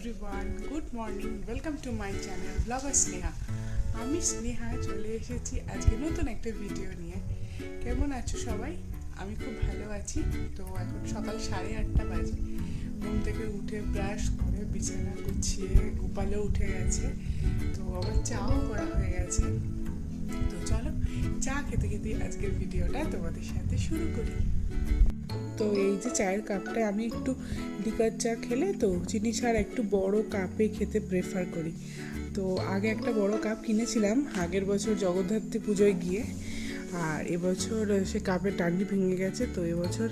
Everyone, good morning. Welcome to my channel blogger Sneha. আমি স্নেহা চলে এসেছি আজকে নতুন একটা ভিডিও নিয়ে। কেমন আছো সবাই? আমি খুব ভালো আছি। তো এখন সকাল 8:30 বাজে। ঘুম থেকে উঠে ব্রাশ করে বিছানা গুছিয়ে গোপালও উঠে গেছে। তো আবার চাও করা হয়ে গেছে। তো চলো চা খেতে খেতে আজকের ভিডিওটা তোমাদের সাথে শুরু করি। তো এই যে চায়ের কাপটা আমি একটু লিকার চা খেলে তো চিনি ছাড়া একটু বড় কাপে খেতে প্রেফার করি। তো আগে একটা বড় কাপ কিনেছিলাম আগের বছর জগদ্ধাত্রী পুজোয় গিয়ে, আর এবছর সে কাপের টান্ডি ভেঙে গেছে। তো এবছর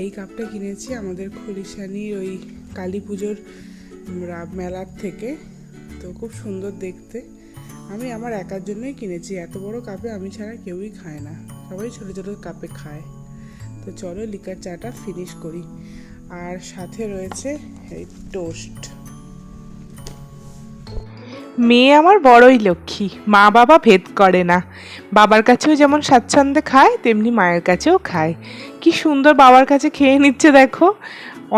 এই কাপটা কিনেছি আমাদের খলিশানির ওই কালী পুজোর মেলার থেকে। তো খুব সুন্দর দেখতে। আমি আমার একার জন্যই কিনেছি। এত বড় কাপে আমি ছাড়া কেউই খায় না, সবাই ছোটো ছোটো কাপে খায়। তো চলো লিকার চাটা ফিনিশ করি। আর সাথে রয়েছে এই টোস্ট। মেয়ে আমার বড়ই লক্ষ্মী, মা বাবা ভেদ করে না। বাবার কাছেও যেমন স্বাচ্ছন্দ্যে খায় তেমনি মায়ের কাছেও খায়। কি সুন্দর বাবার কাছে খেয়ে নিচ্ছে দেখো।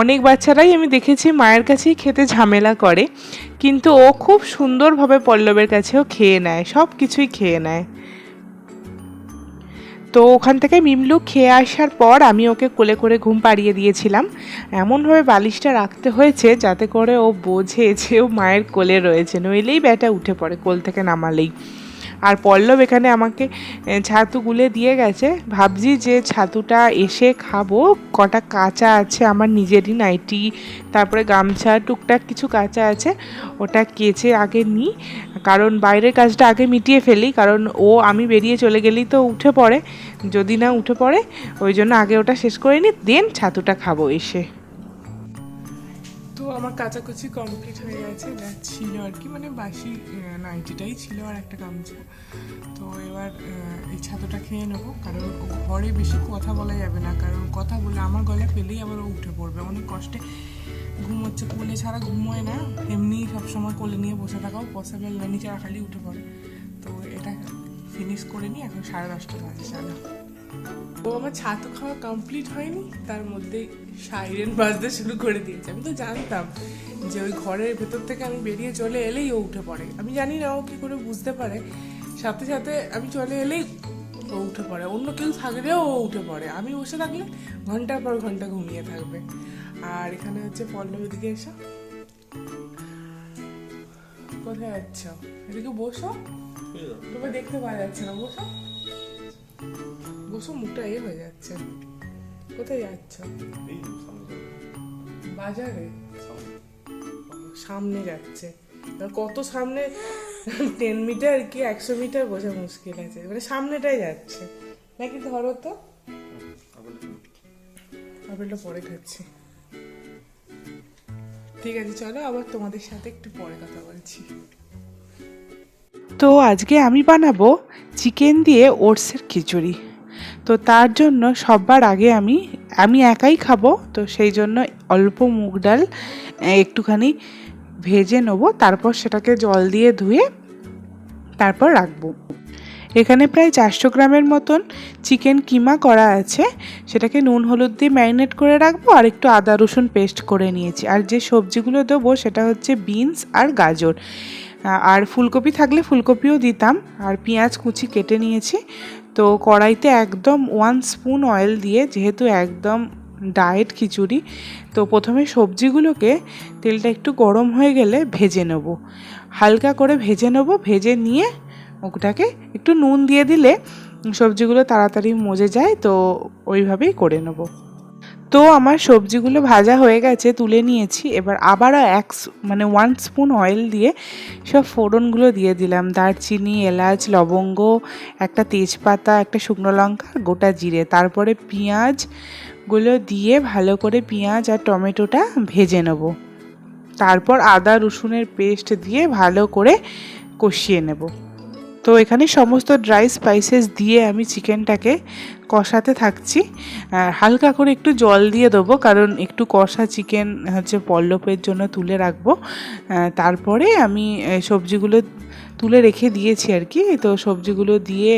অনেক বাচ্চারাই আমি দেখেছি মায়ের কাছেই খেতে ঝামেলা করে, কিন্তু ও খুব সুন্দরভাবে পল্লবের কাছেও খেয়ে নেয়, সব কিছুই খেয়ে নেয়। তো ওখান থেকে মিমলু খেয়ে আসার পর আমি ওকে কোলে করে ঘুম পাড়িয়ে দিয়েছিলাম। এমনভাবে বালিশটা রাখতে হয়েছে যাতে করে ও বোঝে যে ও মায়ের কোলে রয়েছে, নইলেই ব্যাটা উঠে পড়ে কোল থেকে নামালেই। আর পল্লব এখানে আমাকে ছাতু গুলে দিয়ে গেছে। ভাবছি যে ছাতুটা এসে খাবো। কটা কাঁচা আছে আমার নিজেরই নাইটি, তারপরে গামছা, টুকটাক কিছু কাঁচা আছে, ওটা কেচে আগে নিই। কারণ বাইরের কাজটা আগে মিটিয়ে ফেলি, কারণ আমি বেরিয়ে চলে গেলেই তো উঠে পড়ে। যদি না উঠে পড়ে ওই জন্য আগে ওটা শেষ করে নিই, দেন ছাতুটা খাবো এসে। তো আমার কাচাকুচি কমপ্লিট হয়ে গেছে, যা ছিল আর কি, মানে বাসি নাইটিটাই ছিল আর একটা গামছা। তো এবার এই ছাতুটা খেয়ে নেবো, কারণ ঘরে বেশি কথা বলা যাবে না, কারণ কথা বলে আমার গলা পেলেই আবার ও উঠে পড়বে। অনেক কষ্টে ঘুমোচ্ছে, কোলে ছাড়া ঘুমোয় না, এমনি সবসময় কোলে নিয়ে বসে থাকাও পসিবল না, নিচে রাখালেই উঠে পড়ে। তো এটা ফিনিশ করে নিই, এখন 10:30 বাজে। চলো। ও আমার ছাতু খাওয়া কমপ্লিট হয়নি, তার মধ্যেই সাইরেন বাজতে শুরু করে দিয়েছে। আমি তো জানতাম যে ওই ঘরের ভেতর থেকে আমি বেরিয়ে চলে এলেই ও উঠে পড়ে। আমি জানি না ও কী করে বুঝতে পারে, সাথে সাথে আমি চলে এলেই ও উঠে পড়ে। অন্য কেউ থাকলেও ও উঠে পড়ে, আমি বসে থাকলে ঘন্টার পর ঘন্টা ঘুমিয়ে থাকবে। আর এখানে হচ্ছে পল্লবের দিকে এসো। কোথায় যাচ্ছ? এদিকে বসো, তোমার দেখতে পাওয়া যাচ্ছে না। বসো বসো, মুখটা হয়ে যাচ্ছে। কোথায় যাচ্ছ? বাজারে। সামনে যাচ্ছে, কত সামনে? 10 মিটার কি 100 মিটার বোঝা মুশকিল আছে, মানে সামনেটাই যাচ্ছে নাকি? ধরো তো, আপেলটা পরে খাচ্ছি। ঠিক আছে চলো, আবার তোমাদের সাথে একটু পরে কথা বলছি। তো আজকে আমি বানাবো চিকেন দিয়ে ওটসের খিচুড়ি। তো তার জন্য সবার আগে আমি একাই খাবো, তো সেই জন্য অল্প মুগ ডাল একটুখানি ভেজে নেবো, তারপর সেটাকে জল দিয়ে ধুয়ে তারপর রাখবো। এখানে প্রায় 400 গ্রামের মতন চিকেন কিমা করা আছে, সেটাকে নুন হলুদ দিয়ে ম্যারিনেট করে রাখবো। আর একটু আদা রসুন পেস্ট করে নিয়েছি। আর যে সবজিগুলো দেবো সেটা হচ্ছে বিনস আর গাজর, আর ফুলকপি থাকলে ফুলকপিও দিতাম। আর পেঁয়াজ কুচি কেটে নিয়েছি। তো কড়াইতে একদম 1 স্পুন অয়েল দিয়ে, যেহেতু একদম ডায়েট খিচুড়ি, তো প্রথমে সবজিগুলোকে তেলটা একটু গরম হয়ে গেলে ভেজে নেব, হালকা করে ভেজে নেব। ভেজে নিয়ে ওটাকে একটু নুন দিয়ে দিলে সবজিগুলো তাড়াতাড়ি মজে যায়, তো ওইভাবেই করে নেব। তো আমার সবজিগুলো ভাজা হয়ে গেছে, তুলে নিয়েছি। এবার আবারও 1 স্পুন অয়েল দিয়ে সব ফোড়নগুলো দিয়ে দিলাম। দারচিনি, এলাচ, লবঙ্গ, একটা তেজপাতা, একটা শুকনো লঙ্কা, গোটা জিরে। তারপরে পেঁয়াজগুলো দিয়ে ভালো করে পেঁয়াজ আর টমেটোটা ভেজে নেব। তারপর আদা রসুনের পেস্ট দিয়ে ভালো করে কষিয়ে নেব। তো এখানে সমস্ত ড্রাই স্পাইসেস দিয়ে আমি চিকেনটাকে কষাতে থাকছি। হালকা করে একটু জল দিয়ে দেবো, কারণ একটু কষা চিকেন হচ্ছে পল্লবের জন্য তুলে রাখবো। তারপরে আমি সবজিগুলো তুলে রেখে দিয়েছি আর কি। তো সবজিগুলো দিয়ে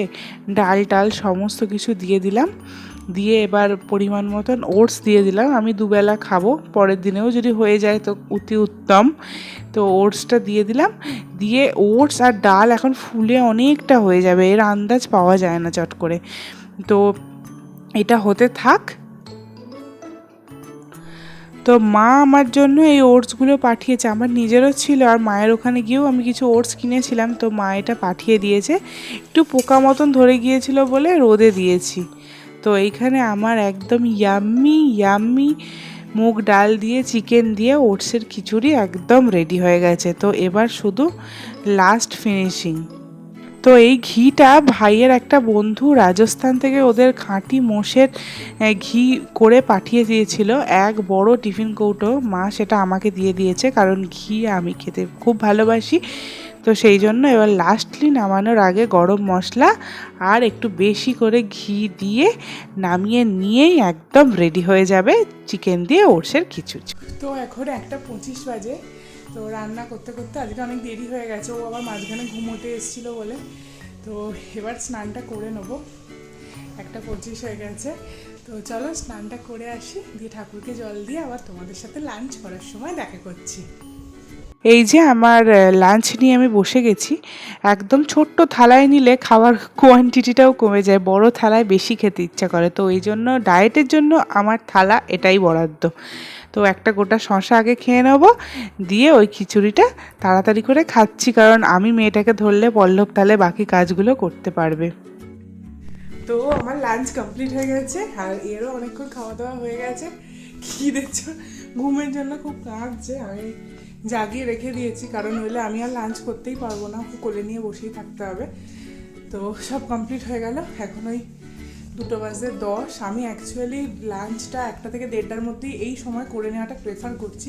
ডাল টাল সমস্ত কিছু দিয়ে দিলাম। দিয়ে এবার পরিমাণ মতন ওটস দিয়ে দিলাম। আমি দুবেলা খাবো, পরের দিনেও যদি হয়ে যায় তো অতি উত্তম। তো ওটসটা দিয়ে দিলাম, দিয়ে ওটস আর ডাল এখন ফুলে অনেকটা হয়ে যাবে, এর আন্দাজ পাওয়া যায় না চট করে। তো এটা হতে থাক। তো মা আমার জন্য এই ওটসগুলো পাঠিয়েছে, আমার নিজেরও ছিল আর মায়ের ওখানে গিয়েও আমি কিছু ওটস কিনেছিলাম, তো মা এটা পাঠিয়ে দিয়েছে। একটু পোকা মতন ধরে গিয়েছিল বলে রোদে দিয়েছি। তো এইখানে আমার একদম ইয়াম্মি ইয়াম্মি মুগ ডাল দিয়ে চিকেন দিয়ে ওটসের খিচুড়ি একদম রেডি হয়ে গেছে। তো এবার শুধু লাস্ট ফিনিশিং। তো এই ঘিটা ভাইয়ের একটা বন্ধু রাজস্থান থেকে ওদের খাঁটি মোষের ঘি করে পাঠিয়ে দিয়েছিল, এক বড় টিফিন কৌটো। মা সেটা আমাকে দিয়ে দিয়েছে, কারণ ঘি আমি খেতে খুব ভালোবাসি। তো সেই জন্য এবার লাস্টলি নামানোর আগে গরম মশলা আর একটু বেশি করে ঘি দিয়ে নামিয়ে নিয়েই একদম রেডি হয়ে যাবে চিকেন দিয়ে ওটসের খিচুড়ি। তো এখন 1:25 বাজে। তো রান্না করতে করতে আজকে অনেক দেরি হয়ে গেছে, ও আবার মাঝখানে ঘুমোতে এসেছিলো বলে। তো এবার স্নানটা করে নেবো, 1:25 হয়ে গেছে। তো চলো স্নানটা করে আসি, দিয়ে ঠাকুরকে জল দিয়ে আবার তোমাদের সাথে লাঞ্চ করার সময় দেখা করছি। এই যে আমার লাঞ্চ নিয়ে আমি বসে গেছি। একদম ছোট্ট থালায় নিলে খাওয়ার কোয়ান্টিটিটাও কমে যায়, বড় থালায় বেশি খেতে ইচ্ছা করে। তো এই জন্য ডায়েটের জন্য আমার থালা এটাই বরাদ্দ। তো একটা গোটা শশা আগে খেয়ে নেব, দিয়ে ওই খিচুড়িটা তাড়াতাড়ি করে খাচ্ছি, কারণ আমি মেয়েটাকে ধরলে পল্লব তাহলে বাকি কাজগুলো করতে পারবে। তো আমার লাঞ্চ কমপ্লিট হয়ে গেছে, আর এরও অনেকক্ষণ খাওয়া দাওয়া হয়ে গেছে। খিদের ঘুমের জন্য খুব কাঁদছে, আমি জাগিয়ে রেখে দিয়েছি, কারণ নইলে আমি আর লাঞ্চ করতেই পারবো না, ওকে কোলে নিয়ে বসেই থাকতে হবে। তো সব কমপ্লিট হয়ে গেল, এখন ওই 2:10। আমি অ্যাকচুয়ালি লাঞ্চটা 1টা থেকে 1:30টার মধ্যেই এই সময় করে নেওয়াটা প্রেফার করছি,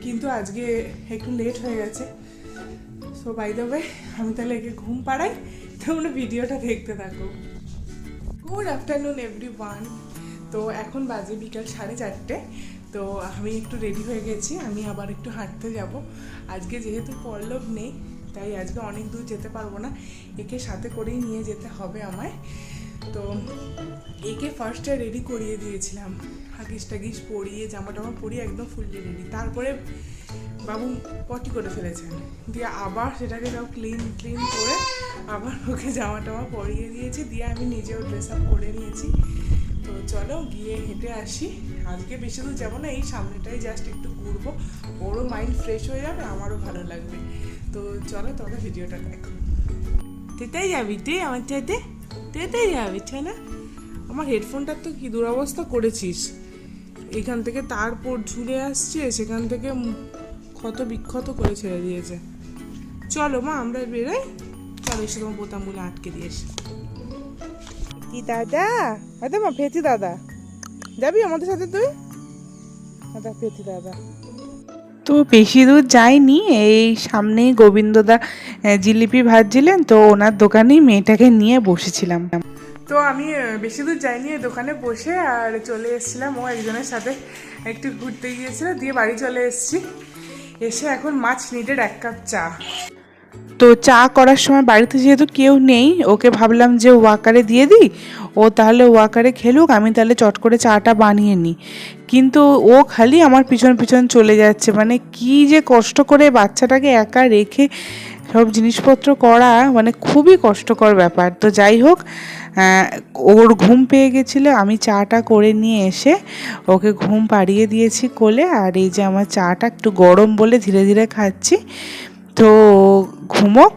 কিন্তু আজকে একটু লেট হয়ে গেছে। সো বাই দ্য ওয়ে, আমি তাহলে একে ঘুম পাড়াই, তোমরা ভিডিওটা দেখতে থাকো। Good afternoon everyone. তো এখন বাজে বিকাল 4:30। তো আমি একটু রেডি হয়ে গেছি, আমি আবার একটু হাঁটতে যাব। আজকে যেহেতু পল্লব নেই, তাই আজকে অনেক দূর যেতে পারবো না, একে সাথে করেই নিয়ে যেতে হবে আমায়। তো একে ফার্স্টে রেডি করিয়ে দিয়েছিলাম, হাগিস টাগিস পরিয়ে জামা টামা পরিয়ে একদম ফুললি রেডি। তারপরে বাবু পটি করে ফেলেছেন, দিয়ে আবার সেটাকে সব ক্লিন করে আবার ওকে জামা টামা পরিয়ে দিয়েছি, দিয়ে আমি নিজেও ড্রেস আপ করে নিয়েছি। তো চলো গিয়ে হেঁটে আসি। আজকে বেশি দূর যাবো না, এই সামনেটাই জাস্ট একটু ঘুরবো, ওরও মাইন্ড ফ্রেশ হয়ে যাবে, আমারও ভালো লাগবে। তো চলো তোমরা ভিডিওটা দেখো। তেতেই যাবি তুই আমার চাইতে? তেতেই যাবি না? আমার হেডফোনটার তো কি দুরবস্থা করেছিস, এখান থেকে তারপর ঝুলে আসছে, সেখান থেকে ক্ষত বিক্ষত করে ছেড়ে দিয়েছে। চলো মা আমরা বেরোই, চলো এসে তোমার বোতামগুলো আটকে দিয়েছে। কি দাদা? আরে মা ফেতি দাদা, যাবি আমাদের সাথে তুই? দাদা ফেতি দাদা। তো বেশি দূর যাইনি, এই সামনেই গোবিন্দদা জিলিপি ভাজছিলেন, তো ওনার দোকানেই মেয়েটাকে নিয়ে বসেছিলাম। তো আমি বেশি দূর যাইনি, দোকানে বসে আর চলে এসেছিলাম, ও একজনের সাথে একটু ঘুরতে গিয়েছিল, দিয়ে বাড়ি চলে এসেছি। এসে এখন মাছ নিডেড 1 কাপ চা। তো চা করার সময় বাড়িতে যেহেতু কেউ নেই, ওকে ভাবলাম যে ওয়াকারে দিয়ে দিই, ও তাহলে ওয়াকারে খেলুক, আমি তাহলে চট করে চাটা বানিয়ে নিই। কিন্তু ও খালি আমার পিছন পিছন চলে যাচ্ছে, মানে কি যে কষ্ট করে বাচ্চাটাকে একা রেখে সব জিনিসপত্র করা, মানে খুবই কষ্টকর ব্যাপার। তো যাই হোক, ওর ঘুম পেয়ে গেছিলো, আমি চাটা করে নিয়ে এসে ওকে ঘুম পাড়িয়ে দিয়েছি কোলে। আর এই যে আমার চাটা একটু গরম বলে ধীরে ধীরে খাচ্ছি। তো ঘুমোক,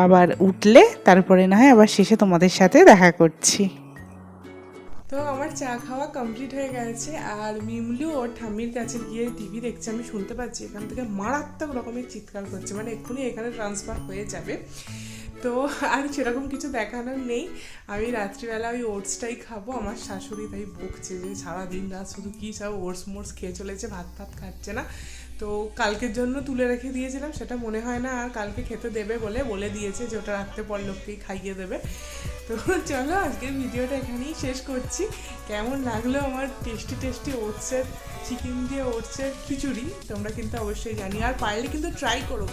আবার উঠলে তারপরে না হয় আবার শেষে তোমাদের সাথে দেখা করছি। তো আমার চা খাওয়া কমপ্লিট হয়ে গেছে, আর মিমলু ওর ঠাম্মির কাছে গিয়ে টিভি দেখছে। আমি শুনতে পাচ্ছি এখান থেকে মারাত্মক রকমের চিৎকার করছে, মানে এক্ষুনি এখানে ট্রান্সফার হয়ে যাবে। তো আর সেরকম কিছু দেখানোর নেই, আমি রাত্রিবেলা ওই ওটসটাই খাবো। আমার শাশুড়ি তাই বকছে যে সারাদিন রাত শুধু কী সব ওটস মোটস খেয়ে চলেছে, ভাত ভাত খাচ্ছে না। তো কালকের জন্য তুলে রেখে দিয়েছিলাম, সেটা মনে হয় না আর কালকে খেতে দেবে বলে দিয়েছে যে ওটা রাত্রে পল্লবকেই খাইয়ে দেবে। তো চলো আজকের ভিডিওটা এখানেই শেষ করছি। কেমন লাগলো আমার টেস্টি ওটসের চিকেন দিয়ে ওটসের খিচুড়ি তোমরা কিন্তু অবশ্যই জানি, আর পারলে কিন্তু ট্রাই করো,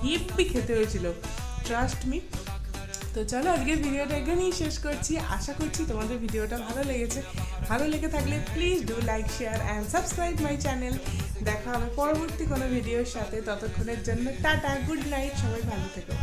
হেব্বি খেতে হয়েছিল, ট্রাস্ট মি। তো চলো আজকের ভিডিওটা এখানেই শেষ করছি। আশা করছি তোমাদের ভিডিওটা ভালো লেগেছে। ভালো লেগে থাকলে please do like share and subscribe my channel. দেখা হবে পরবর্তী কোনো ভিডিওর সাথে। ততক্ষণের জন্য টাটা, গুড নাইট, সবাই ভালো থেকো।